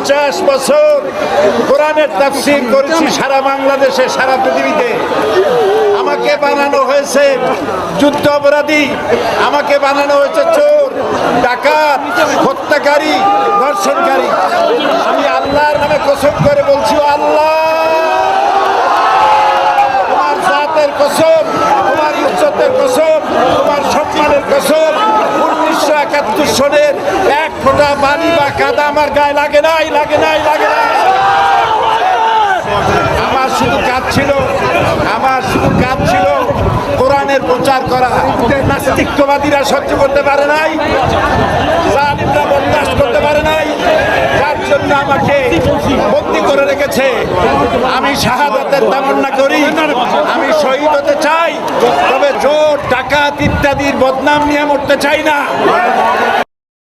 50 বছর কোরআনের তাফসীর করেছি সারা বাংলাদেশে, সারা পৃথিবীতে। আমাকে বানানো হয়েছে যুদ্ধ অপরাধী, আমাকে বানানো হয়েছে চোর, ডাকাত, হত্যাকারী, ধর্ষণকারী। আমি আল্লাহর নামে কসম করে বলছি, আল্লাহ তোমার জাতের কসম, তোমার ইজ্জতের কসম, তোমার সম্মানের কসম, 1971 সনের এক ফোঁটা বালি বা কাদা আমার গায়ে লাগে নাই, লাগে নাই, লাগে নাই। আমার শুধু কাজ ছিল কোরআনের প্রচার করা। নাস্তিকবাদীরা সহ্য করতে পারে নাই, জালিমরা বরদাস্ত করতে পারে নাই, যার জন্য আমাকে বন্দী করে রেখেছে। আমি শাহাদাতের তামান্না করি, আমি শহীদ হতে চাই, তবে চোর, ডাকাত ইত্যাদির বদনাম নিয়ে মরতে চাই না।